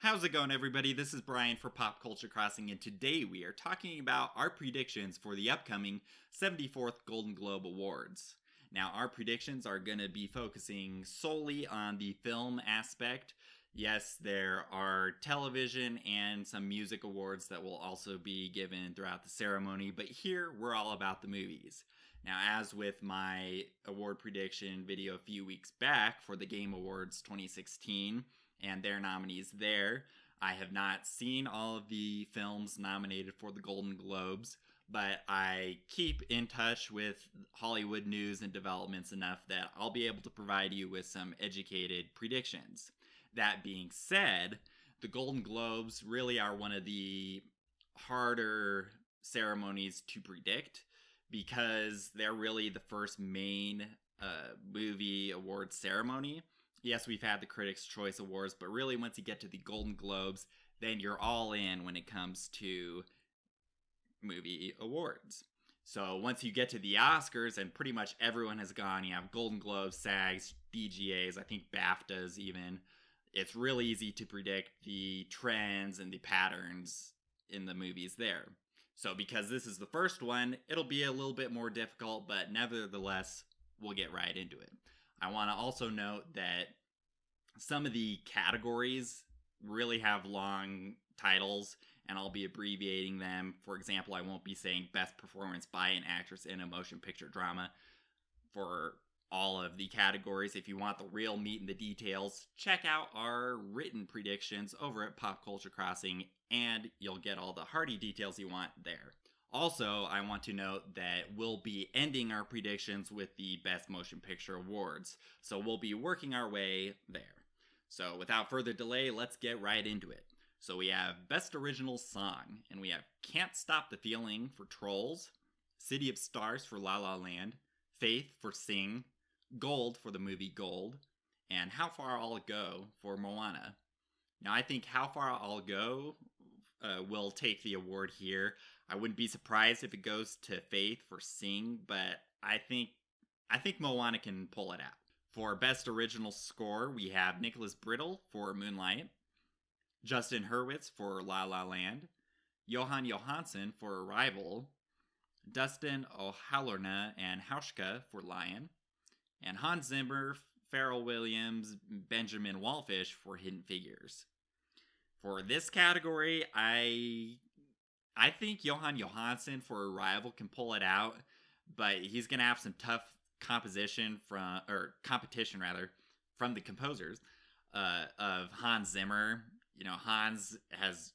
How's it going, everybody? This is Brian for Pop Culture Crossing, and today we are talking about our predictions for the upcoming 74th Golden Globe Awards. Now, our predictions are going to be focusing solely on the film aspect. Yes, there are television and some music awards that will also be given throughout the ceremony, but here we're all about the movies. Now, as with my award prediction video a few weeks back for the Game Awards 2016, and their nominees there, I have not seen all of the films nominated for the Golden Globes, but I keep in touch with Hollywood news and developments enough that I'll be able to provide you with some educated predictions. That being said, the Golden Globes really are one of the harder ceremonies to predict because they're really the first main movie awards ceremony. Yes, we've had the Critics' Choice Awards, but really once you get to the Golden Globes, then you're all in when it comes to movie awards. So once you get to the Oscars, and pretty much everyone has gone, you have Golden Globes, SAGs, DGAs, I think BAFTAs even, it's really easy to predict the trends and the patterns in the movies there. So because this is the first one, it'll be a little bit more difficult, but nevertheless, we'll get right into it. I want to also note that some of the categories really have long titles, and I'll be abbreviating them. For example, I won't be saying Best Performance by an Actress in a Motion Picture Drama for all of the categories. If you want the real meat and the details, check out our written predictions over at Pop Culture Crossing, and you'll get all the hearty details you want there. Also, I want to note that we'll be ending our predictions with the Best Motion Picture Awards, so we'll be working our way there. So without further delay, let's get right into it. So we have Best Original Song, and we have Can't Stop the Feeling for Trolls, City of Stars for La La Land, Faith for Sing, Gold for the movie Gold, and How Far I'll Go for Moana. Now I think How Far I'll Go will take the award here. I wouldn't be surprised if it goes to Faith for Sing, but I think Moana can pull it out. For Best Original Score, we have Nicholas Brittle for Moonlight, Justin Hurwitz for La La Land, Johan Johansson for Arrival, Dustin O'Halloran and Hauschka for Lion, and Hans Zimmer, Pharrell Williams, Benjamin Wallfish for Hidden Figures. For this category, I think Johan Johansson for Arrival can pull it out, but he's going to have some tough competition from the composers of Hans Zimmer. You know, Hans has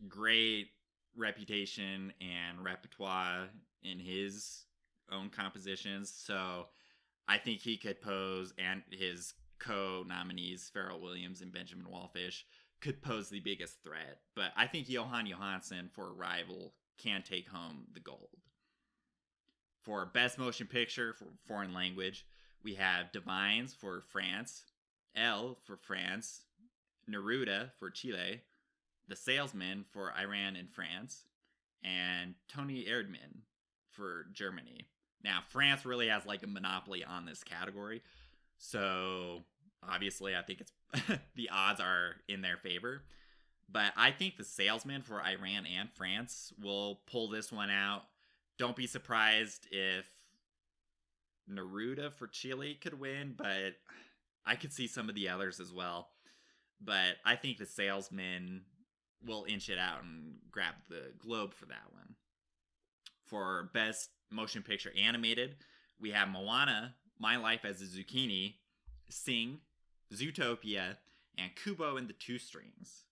great reputation and repertoire in his own compositions, so I think he could pose, and his co-nominees, Pharrell Williams and Benjamin Wallfish, could pose the biggest threat. But I think Johan Johansson for Arrival can take home the gold. For Best Motion Picture for Foreign Language, we have Divines for France, Elle for France, Neruda for Chile, The Salesman for Iran and France, and Toni Erdmann for Germany. Now, France really has like a monopoly on this category, so obviously I think it's the odds are in their favor. But I think The Salesman for Iran and France will pull this one out. Don't be surprised if Neruda for Chile could win, but I could see some of the others as well. But I think The Salesman will inch it out and grab the Globe for that one. For Best Motion Picture Animated, we have Moana, My Life as a Zucchini, Sing, Zootopia, and Kubo and the Two Strings.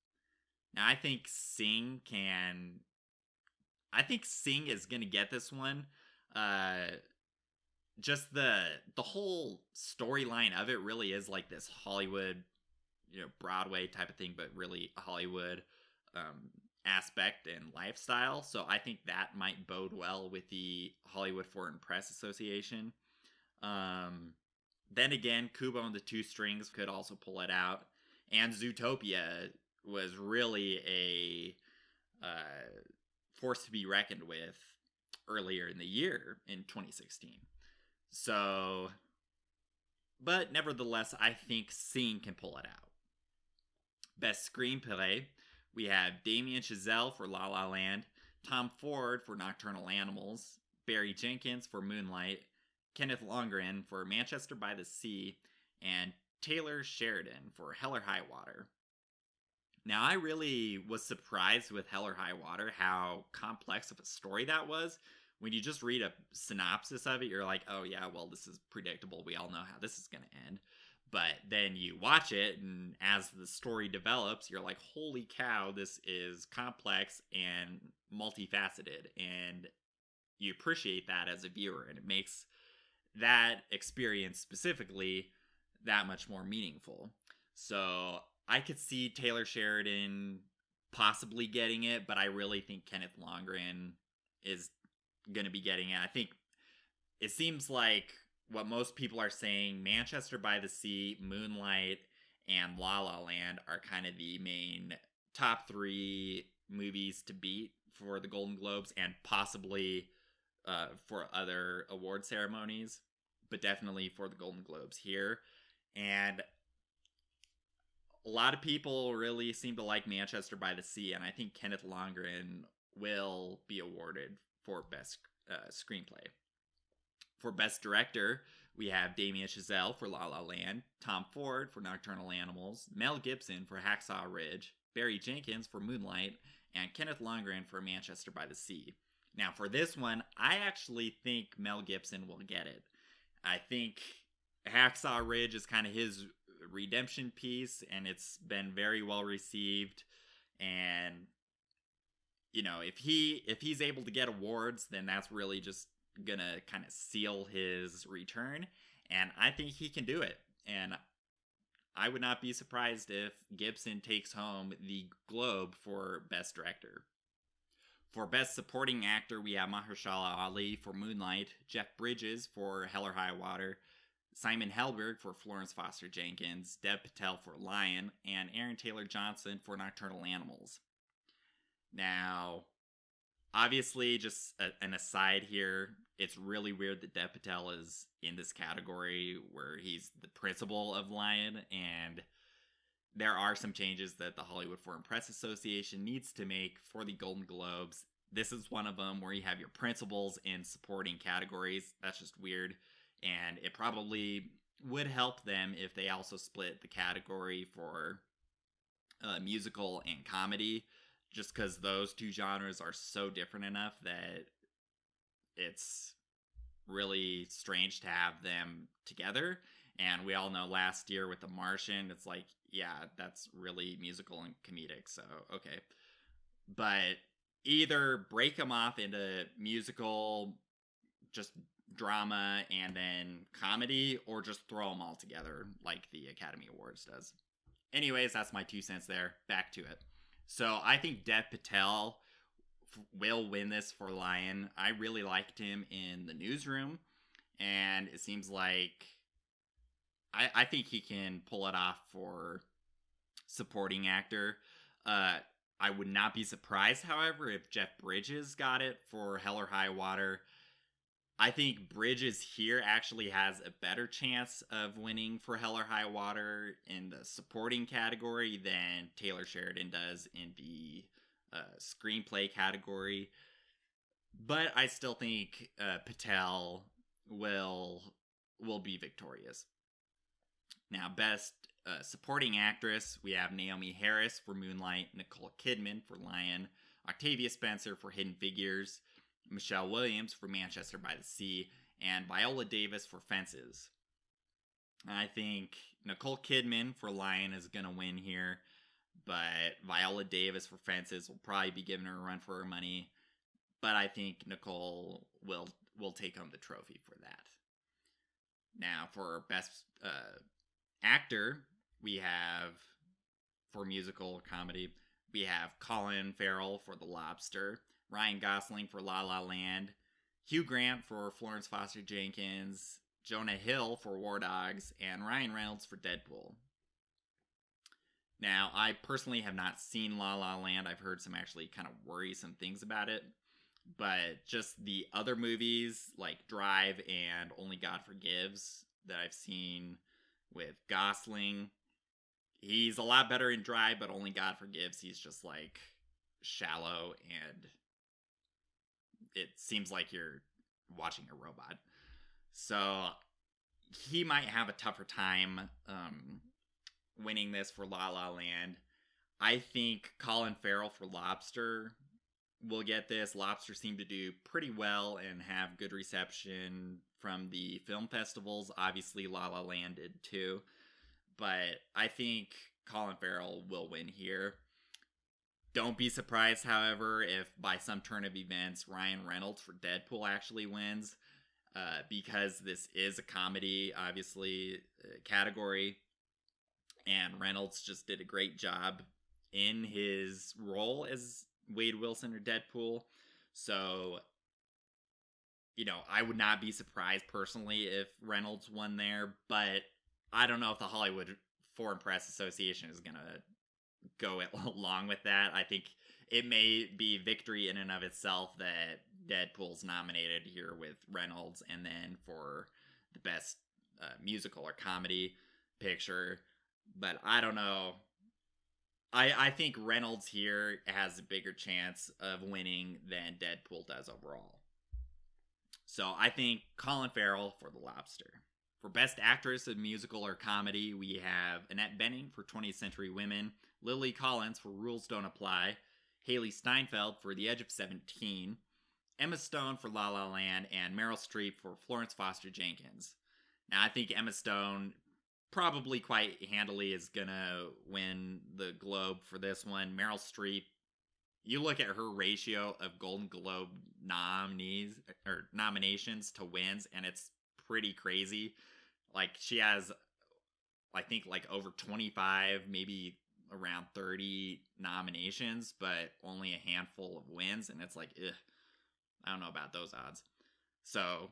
Now, I think Sing is going to get this one. Just the whole storyline of it really is like this Hollywood, Broadway type of thing, but really Hollywood aspect and lifestyle. So I think that might bode well with the Hollywood Foreign Press Association. Then again, Kubo and the Two Strings could also pull it out. And Zootopia was really a force to be reckoned with earlier in the year in 2016. So, but nevertheless, I think Sing can pull it out. Best Screenplay, we have Damien Chazelle for La La Land, Tom Ford for Nocturnal Animals, Barry Jenkins for Moonlight, Kenneth Longren for Manchester by the Sea, and Taylor Sheridan for Hell or High Water. Now, I really was surprised with Hell or High Water how complex of a story that was. When you just read a synopsis of it, you're like, oh yeah, well, this is predictable. We all know how this is going to end. But then you watch it, and as the story develops, you're like, holy cow, this is complex and multifaceted. And you appreciate that as a viewer, and it makes that experience specifically that much more meaningful. So I could see Taylor Sheridan possibly getting it, but I really think Kenneth Longren is going to be getting it. I think it seems like what most people are saying, Manchester by the Sea, Moonlight, and La La Land are kind of the main top 3 movies to beat for the Golden Globes, and possibly for other award ceremonies, but definitely for the Golden Globes here. And a lot of people really seem to like Manchester by the Sea, and I think Kenneth Longren will be awarded for Best Screenplay. For Best Director, we have Damien Chazelle for La La Land, Tom Ford for Nocturnal Animals, Mel Gibson for Hacksaw Ridge, Barry Jenkins for Moonlight, and Kenneth Longren for Manchester by the Sea. Now, for this one, I actually think Mel Gibson will get it. I think Hacksaw Ridge is kind of his redemption piece, and it's been very well received. And you know, if he's able to get awards, then that's really just gonna kind of seal his return, and I think he can do it. And I would not be surprised if Gibson takes home the Globe for Best Director. For Best Supporting Actor, we have Mahershala Ali for Moonlight, Jeff Bridges for Hell or High Water, Simon Helberg for Florence Foster Jenkins, Dev Patel for Lion, and Aaron Taylor Johnson for Nocturnal Animals. Now, obviously, just an aside here, it's really weird that Dev Patel is in this category where he's the principal of Lion, and there are some changes that the Hollywood Foreign Press Association needs to make for the Golden Globes. This is one of them where you have your principals in supporting categories. That's just weird, and it probably would help them if they also split the category for musical and comedy, just because those two genres are so different enough that it's really strange to have them together. And we all know last year with The Martian, it's like, yeah, that's really musical and comedic, so okay. But either break them off into musical, just drama, and then comedy, or just throw them all together like the Academy Awards does. Anyways, that's my 2 cents there. Back to it. So I think Dev Patel will win this for Lion. I really liked him in The Newsroom, and it seems like I think he can pull it off for supporting actor. I would not be surprised, however, if Jeff Bridges got it for Hell or High Water. I think Bridges here actually has a better chance of winning for Hell or High Water in the supporting category than Taylor Sheridan does in the screenplay category. But I still think Patel will be victorious. Now, Best Supporting Actress, we have Naomi Harris for Moonlight, Nicole Kidman for Lion, Octavia Spencer for Hidden Figures, Michelle Williams for Manchester by the Sea, and Viola Davis for Fences. I think Nicole Kidman for Lion is going to win here, but Viola Davis for Fences will probably be giving her a run for her money. But I think Nicole will take home the trophy for that. Now, for Best Actor, we have, for musical comedy, we have Colin Farrell for The Lobster, Ryan Gosling for La La Land, Hugh Grant for Florence Foster Jenkins, Jonah Hill for War Dogs, and Ryan Reynolds for Deadpool. Now, I personally have not seen La La Land. I've heard some actually kind of worrisome things about it. But just the other movies like Drive and Only God Forgives that I've seen with Gosling, He's a lot better in Dry, but only God Forgives. He's just like shallow, and it seems like you're watching a robot. So he might have a tougher time winning this for La La Land. I think Colin Farrell for Lobster will get this. Lobster seemed to do pretty well and have good reception from the film festivals. Obviously, La La Land did too. But I think Colin Farrell will win here. Don't be surprised, however, if by some turn of events Ryan Reynolds for Deadpool actually wins, because this is a comedy, obviously, category, and Reynolds just did a great job in his role as Wade Wilson or Deadpool. So, I would not be surprised personally if Reynolds won there, but I don't know if the Hollywood Foreign Press Association is going to go along with that. I think it may be victory in and of itself that Deadpool's nominated here with Reynolds, and then for the best musical or comedy picture. But I don't know. I think Reynolds here has a bigger chance of winning than Deadpool does overall. So I think Colin Farrell for The Lobster. For Best Actress in Musical or Comedy, we have Annette Bening for 20th Century Women, Lily Collins for Rules Don't Apply, Haley Steinfeld for The Edge of 17, Emma Stone for La La Land, and Meryl Streep for Florence Foster Jenkins. Now, I think Emma Stone probably quite handily is gonna win the Globe for this one. Meryl Streep, you look at her ratio of Golden Globe nominations to wins, and it's pretty crazy. Like, she has, I think, like over 25, maybe around 30 nominations, but only a handful of wins, and it's like, ugh, I don't know about those odds. So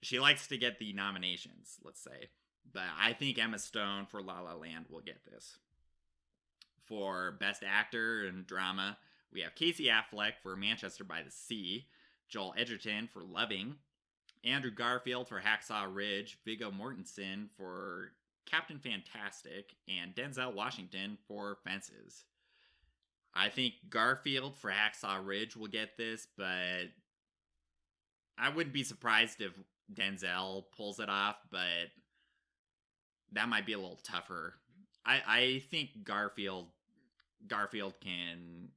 she likes to get the nominations, let's say. But I think Emma Stone for La La Land will get this. For Best Actor in Drama, we have Casey Affleck for Manchester by the Sea, Joel Edgerton for Loving, Andrew Garfield for Hacksaw Ridge, Viggo Mortensen for Captain Fantastic, and Denzel Washington for Fences. I think Garfield for Hacksaw Ridge will get this, but I wouldn't be surprised if Denzel pulls it off, but that might be a little tougher. I think Garfield can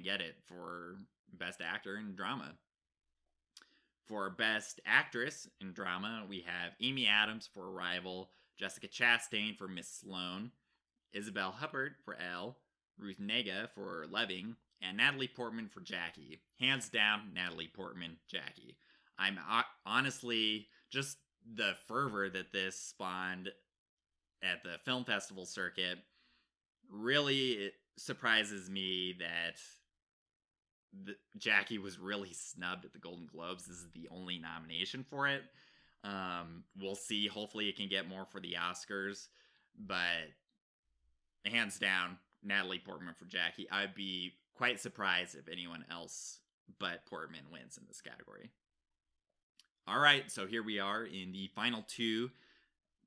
get it for Best Actor in Drama. For Best Actress in Drama, we have Amy Adams for Arrival, Jessica Chastain for Miss Sloane, Isabelle Huppert for Elle, Ruth Negga for Loving, and Natalie Portman for Jackie. Hands down, Natalie Portman, Jackie. I'm honestly, just the fervor that this spawned at the film festival circuit really surprises me that Jackie was really snubbed at the Golden Globes. This is the only nomination for it. We'll see. Hopefully it can get more for the Oscars, but hands down, Natalie Portman for Jackie. I'd be quite surprised if anyone else but Portman wins in this category. All right, so here we are in the final two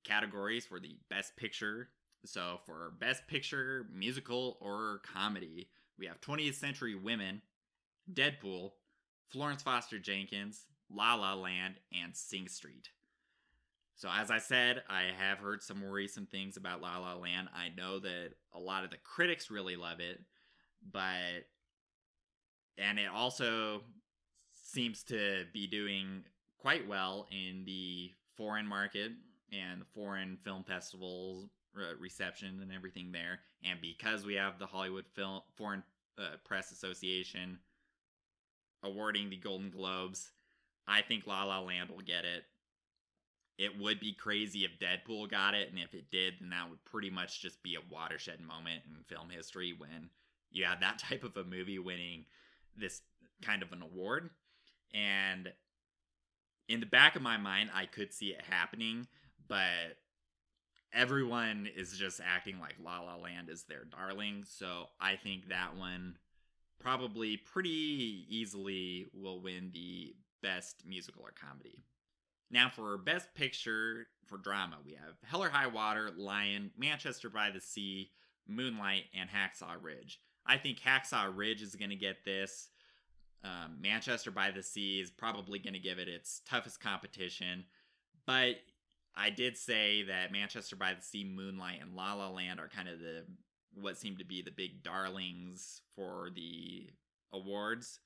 categories for the Best Picture. So for Best Picture, Musical or Comedy, we have 20th Century Women, Deadpool, Florence Foster Jenkins, La La Land, and Sing Street. So as I said, I have heard some worrisome things about La La Land. I know that a lot of the critics really love it, and it also seems to be doing quite well in the foreign market and the foreign film festivals reception and everything there. And because we have the Hollywood Foreign Press Association awarding the Golden Globes, I think La La Land will get it. It would be crazy if Deadpool got it, and if it did, then that would pretty much just be a watershed moment in film history when you have that type of a movie winning this kind of an award. And in the back of my mind, I could see it happening, but everyone is just acting like La La Land is their darling, so I think that one probably pretty easily will win the Best Musical or Comedy. Now for Best Picture for Drama, we have Hell or High Water, Lion, Manchester by the Sea, Moonlight, and Hacksaw Ridge. I think Hacksaw Ridge is going to get this. Manchester by the Sea is probably going to give it its toughest competition. But I did say that Manchester by the Sea, Moonlight, and La La Land are kind of what seem to be the big darlings for the awards.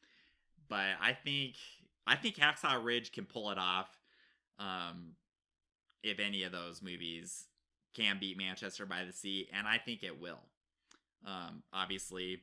But I think Hacksaw Ridge can pull it off. If any of those movies can beat Manchester by the Sea, and I think it will. Obviously,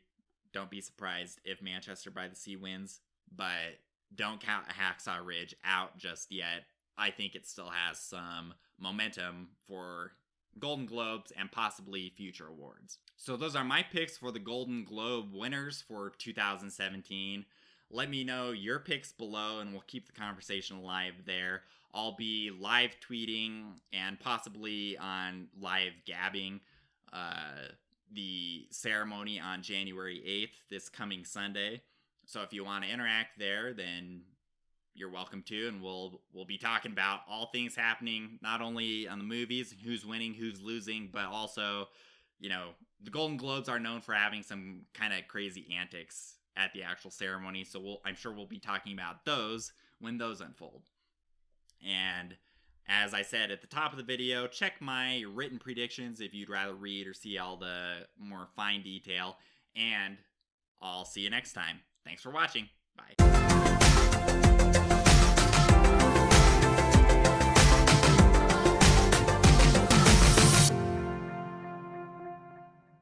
don't be surprised if Manchester by the Sea wins, but don't count Hacksaw Ridge out just yet. I think it still has some momentum for Golden Globes and possibly future awards. So those are my picks for the Golden Globe winners for 2017. Let me know your picks below and we'll keep the conversation alive there. I'll be live tweeting and possibly on live gabbing the ceremony on January 8th, this coming Sunday. So if you want to interact there, then you're welcome to, and we'll be talking about all things happening, not only on the movies, who's winning, who's losing, but also, the Golden Globes are known for having some kind of crazy antics at the actual ceremony, so I'm sure we'll be talking about those when those unfold. And as I said at the top of the video, check my written predictions if you'd rather read or see all the more fine detail, and I'll see you next time. Thanks for watching. Bye.